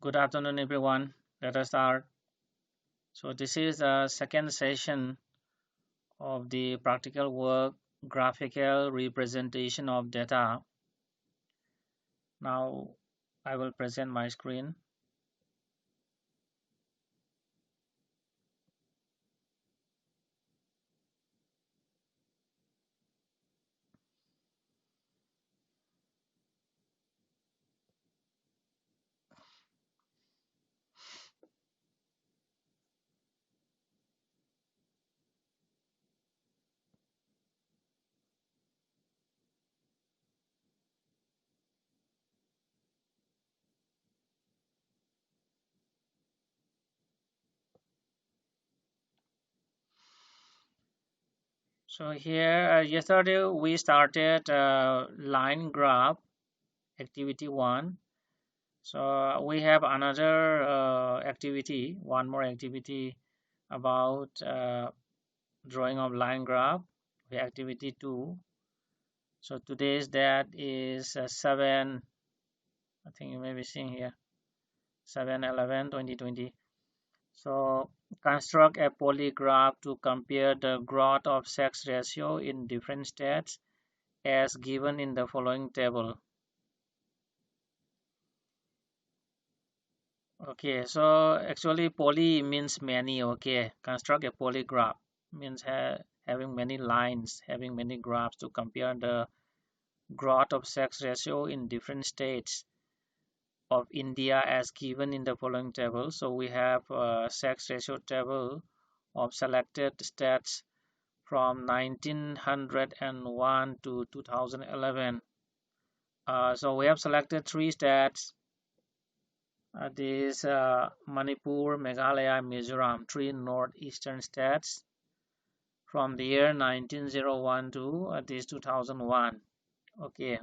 Good afternoon, everyone. Let us start. So, this is the second session of the practical work graphical representation of data. Now, I will present my screen. So, here, yesterday we started line graph activity 1. So, we have another activity, one more activity about drawing of line graph, activity 2. So today's date is 7, I think you may be seeing here, 7/11/2020. So construct a polygraph to compare the growth of sex ratio in different states as given in the following table. Okay, so actually poly means many. Okay, construct a polygraph means having many lines, having many graphs to compare the growth of sex ratio in different states of India as given in the following table. So we have a sex ratio table of selected states from 1901 to 2011. So we have selected three states. These Manipur, Meghalaya, Mizoram, three northeastern states from the year 1901 to this 2001. Okay.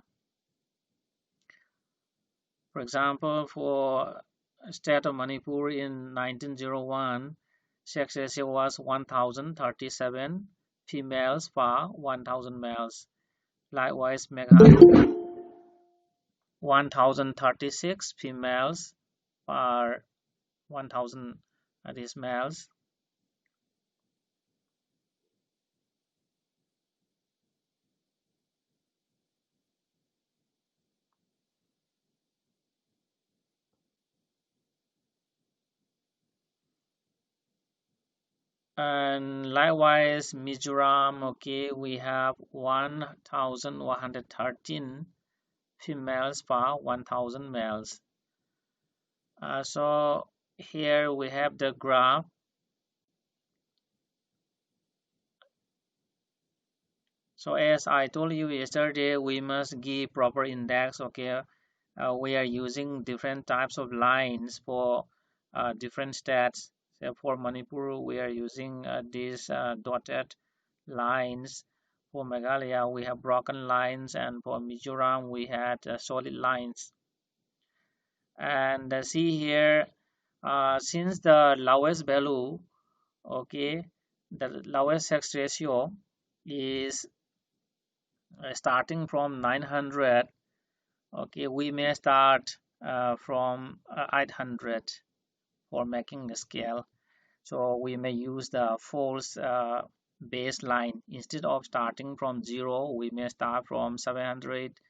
For example, for state of Manipur in 1901, sex ratio was 1,037 females per 1,000 males. Likewise, Meghalaya 1,036 females per 1,000 these males. And likewise, Mizoram, okay, we have 1,113 females per 1,000 males. So here we have the graph. So as I told you yesterday, we must give proper index. Okay, we are using different types of lines for different stats. So for Manipur, we are using these dotted lines. For Meghalaya, we have broken lines, and for Mizoram, we had solid lines. And see here, since the lowest value, okay, the lowest sex ratio is starting from 900. Okay, we may start from 800 for making a scale. So we may use the false baseline. Instead of starting from 0, we may start from 700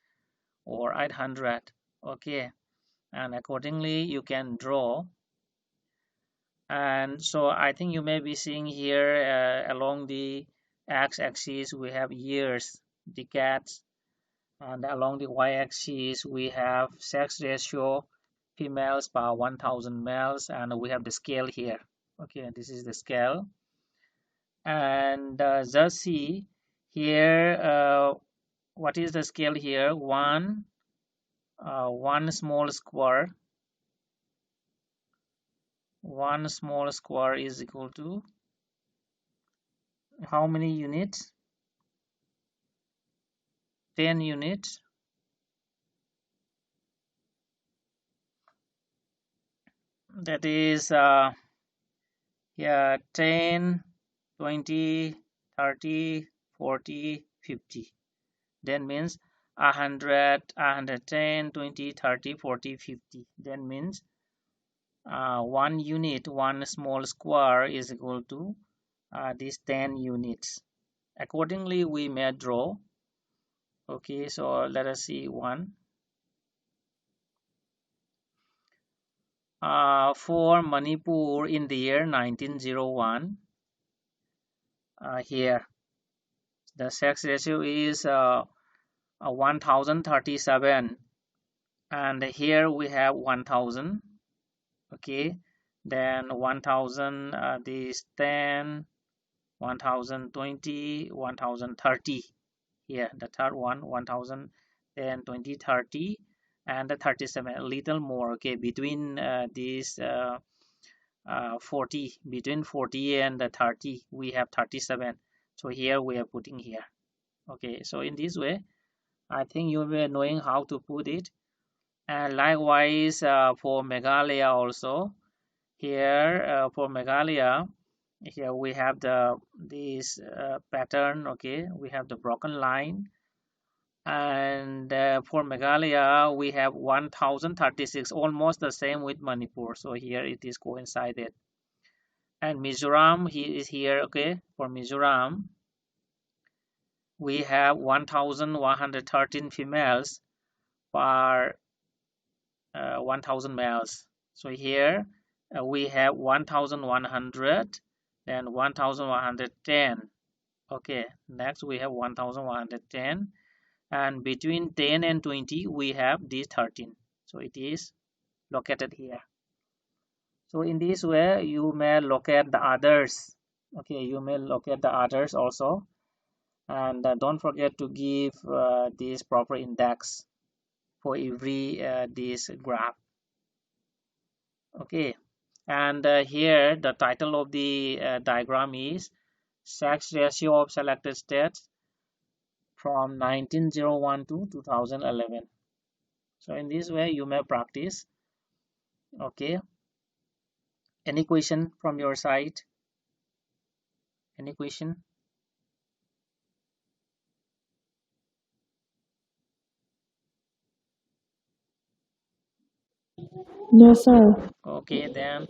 or 800. Okay, and accordingly you can draw. And so I think you may be seeing here along the x-axis we have years, decades, and along the y-axis we have sex ratio, females per 1,000 males, and we have the scale here. Okay, this is the scale. And just see here, what is the scale here? One small square. One small square is equal to how many units? 10 units. That is yeah, 10, 20, 30, 40, 50. Then means 100, 110, 20, 30, 40, 50. Then means 1 unit, 1 small square is equal to these 10 units. Accordingly, we may draw. Okay, so let us see one. For Manipur in the year 1901, here the sex ratio is 1037, and here we have 1000. Okay, then 1000, this 10, 1020, 1030. Here the third one, 1000, then 20, 30, and the 37, a little more. Okay, between these 40, between 40 and the 30 we have 37. So here we are putting here. Okay, so in this way I think you will knowing how to put it. And likewise for Meghalaya also, here for Meghalaya, here we have this pattern. Okay, we have the broken line, and for Meghalaya we have 1036, almost the same with Manipur, so here it is coincided. And Mizoram he is here. Okay, for Mizoram we have 1113 females per 1000 males. So here we have 1100, then 1110. Okay, next we have 1110, and between 10 and 20 we have this 13. So it is located here. So in this way you may locate the others. Okay, you may locate the others also, and don't forget to give this proper index for every this graph. Okay, and here the title of the diagram is sex ratio of selected states from 1901 to 2011. So in this way you may practice. Okay, any question from your side? Any question? No, sir. Okay, then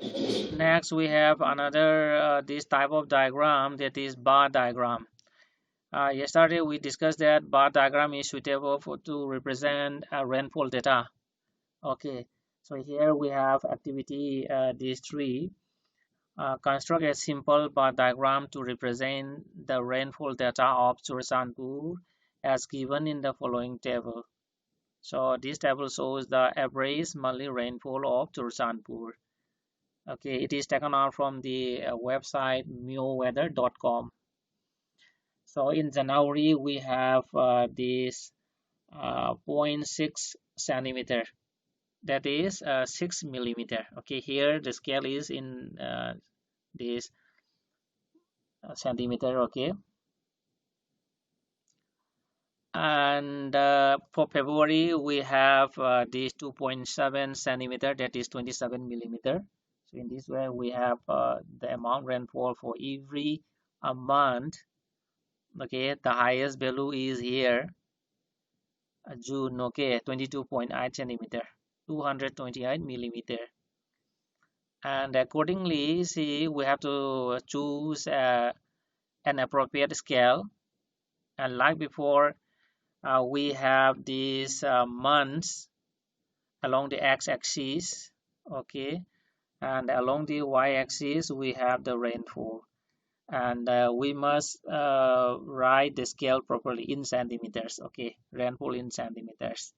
next we have another this type of diagram, that is bar diagram. Yesterday we discussed that bar diagram is suitable for to represent rainfall data. Okay, so here we have activity these three. Construct a simple bar diagram to represent the rainfall data of Churachandpur as given in the following table. So this table shows the average monthly rainfall of Churachandpur. Okay, it is taken out from the website meoweather.com. So in January we have this 0.6 centimeter, that is 6 millimeter. Okay, here the scale is in this centimeter. Okay, and for February we have this 2.7 centimeter, that is 27 millimeter. So in this way we have the amount rainfall for every month. Okay, the highest value is here June. Okay, 22.8 centimeter, 228 millimeter. And accordingly, see, we have to choose an appropriate scale. And like before, we have these months along the x-axis. Okay, and along the y-axis we have the rainfall, and we must write the scale properly in centimeters. Okay, rainfall in centimeters.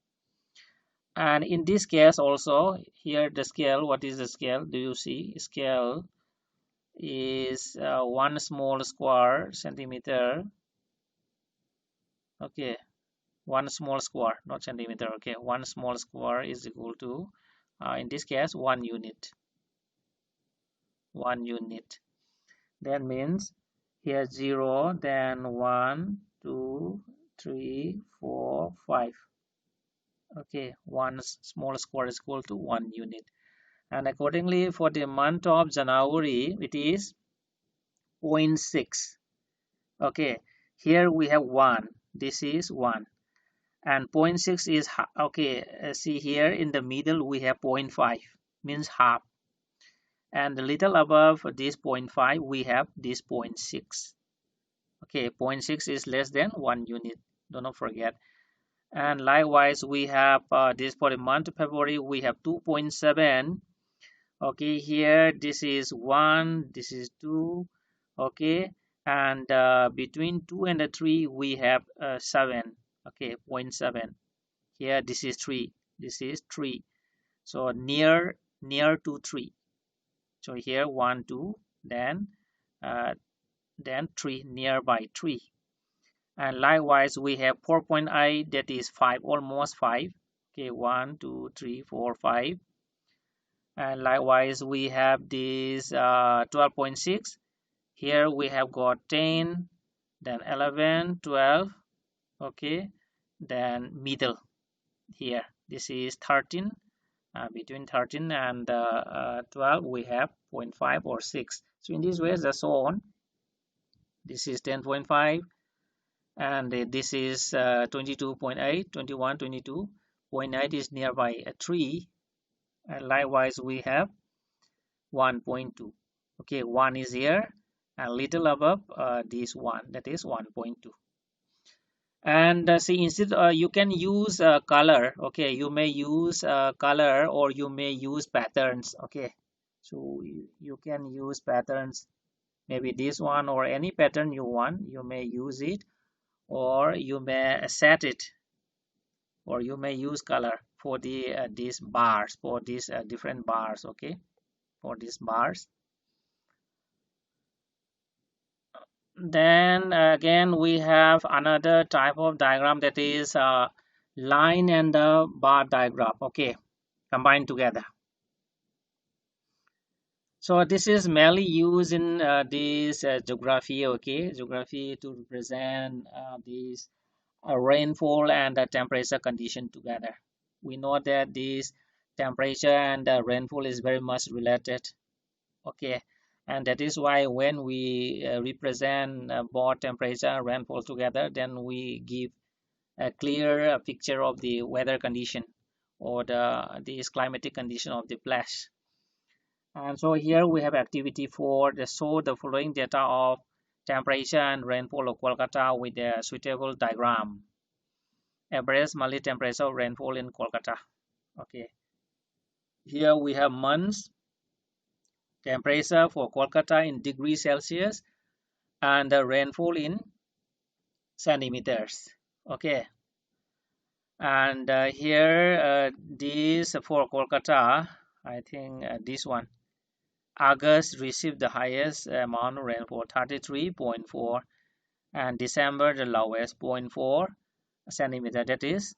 And in this case also, here the scale, what is the scale? Do you see? Scale is 1 small square centimeter. Okay, 1 small square, not centimeter. Okay, 1 small square is equal to in this case 1 unit. 1 unit. That means here 0, then 1, 2, 3, 4, 5. Okay, 1 small square is equal to 1 unit. And accordingly for the month of January it is 0.6. Okay, here we have 1, this is 1, and 0.6 is okay. See here in the middle we have 0.5, means half. and a little above this 0.5 we have this 0.6. Okay, zero point 0.6 is less than 1 unit, do not forget. And likewise we have this for the month of February we have 2.7. Okay, here this is 1, this is 2. Okay, and between 2 and 3 we have 7. Okay, 0.7. Here this is 3, this is 3, so near to 3. So here 1 2, uh, then 3, nearby 3. And likewise we have 4.8, that is 5, almost 5. Okay, 1 2 3 4 5. And likewise we have this 12.6. Here we have got 10, then 11, 12. Okay, then middle here this is 13. Between 13 and 12 we have 0.5 or 6. So in this way that's so on. This is 10.5, and this is 22.8, 21, 22.8 is nearby a 3. And likewise we have 1.2. Okay, 1 is here, a little above this 1, that is 1.2. And see, instead you can use color. Okay, you may use color or you may use patterns. Okay, so you can use patterns, maybe this one or any pattern you want, you may use it, or you may set it, or you may use color for the these bars, for these different bars. Okay, for these bars. Then again we have another type of diagram, that is line and the bar diagram. Okay, combined together. So this is mainly used in this geography. Okay, geography to represent these rainfall and the temperature condition together. We know that this temperature and the rainfall is very much related. Okay, and that is why when we represent both temperature and rainfall together, then we give a clear picture of the weather condition or this climatic condition of the place. And so here we have activity 4, the show the following data of temperature and rainfall of Kolkata with a suitable diagram. Average monthly temperature of rainfall in Kolkata. Okay, here we have months, temperature for Kolkata in degrees Celsius, and the rainfall in centimeters. Okay, and here this for Kolkata, I think this one, August received the highest amount of rainfall, 33.4, and December the lowest, 0.4 centimeter, that is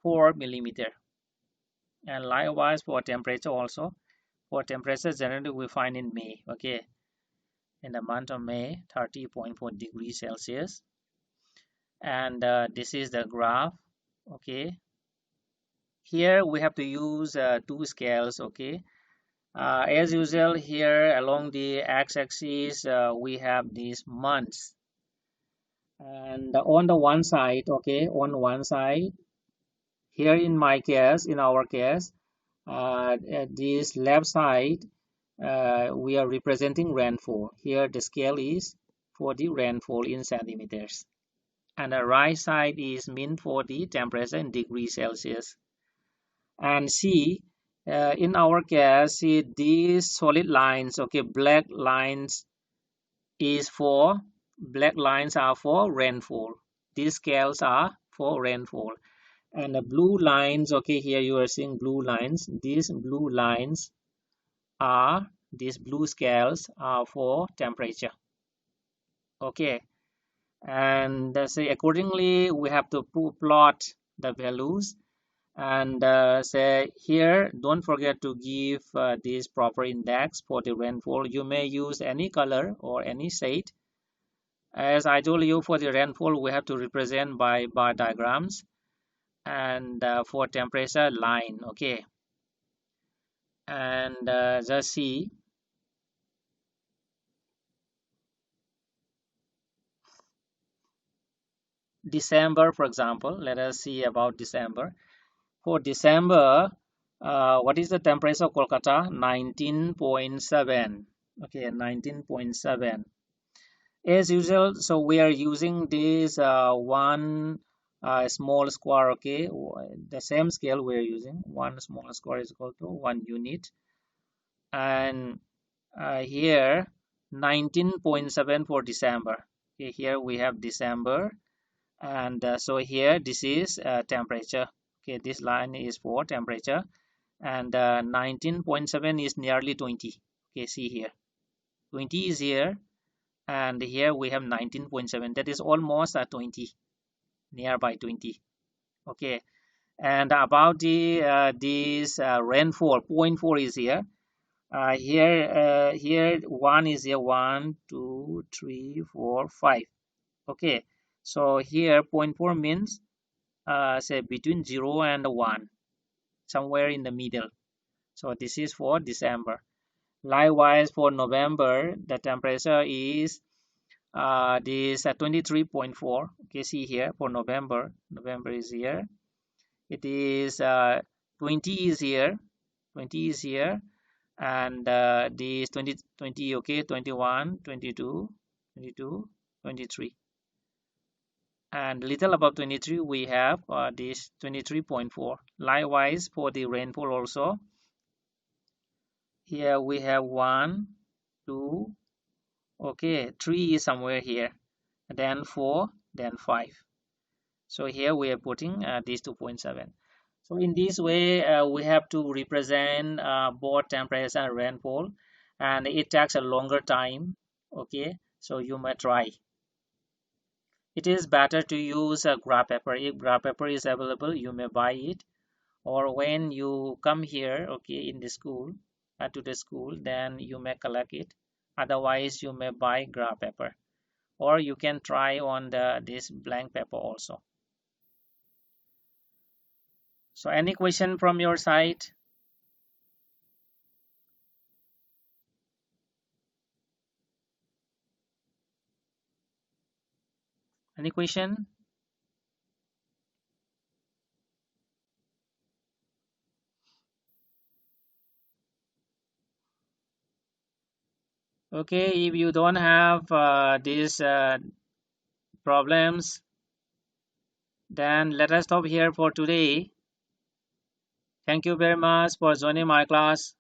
4 millimeter. And likewise for temperature also. For temperature generally we find in May. Okay, in the month of May, 30.4 degrees Celsius. And this is the graph. Okay, here we have to use two scales. Okay, as usual, here along the x-axis we have these months, and on the one side, okay, on one side, here in my case, in our case, at this left side, we are representing rainfall. Here the scale is for the rainfall in centimeters, and the right side is meant for the temperature in degrees Celsius. And see, in our case, see these solid lines. Okay, black lines are for rainfall. These scales are for rainfall, and the blue lines. Okay, here you are seeing blue lines. These blue lines are, these blue scales are for temperature. Okay, and say accordingly we have to plot the values. And say here, don't forget to give this proper index for the rainfall. You may use any color or any shade. As I told you, for the rainfall we have to represent by bar diagrams, and for temperature line. Okay, and just see December, for example. Let us see about December. For December, What is the temperature of Kolkata? 19.7. Okay, 19.7. As usual, so we are using this one small square. Okay, the same scale we are using. One small square is equal to 1 unit. And here 19.7 for December. Okay, here we have December. And so here this is temperature. Okay, this line is for temperature. And 19.7 is nearly 20. Okay, see here. 20 is here. And here we have 19.7. That is almost 20. Nearby 20. Okay. And about the this rainfall, point 4 is here. Here one is here, 1 2 3 4 5. Okay, so here point 4 means say between 0 and 1, somewhere in the middle. So this is for December. Likewise for November, the temperature is this 23.4. Okay, see here for November is here. It is 20 is here. 20 is here. And these 20, okay, 21, 22, 22, 23. And little above 23 we have this 23.4. Likewise for the rainfall also, here we have 1 2, okay, 3 is somewhere here, then 4, then 5. So here we are putting this 2.7. So in this way we have to represent both temperature and rainfall, and it takes a longer time. Okay, so you may try. It is better to use a graph paper. If graph paper is available, you may buy it, or when you come here, okay, in the school, to the school, then you may collect it. Otherwise you may buy graph paper, or you can try on this blank paper also. So any question from your side? Any question? Okay, if you don't have these problems, then let us stop here for today. Thank you very much for joining my class.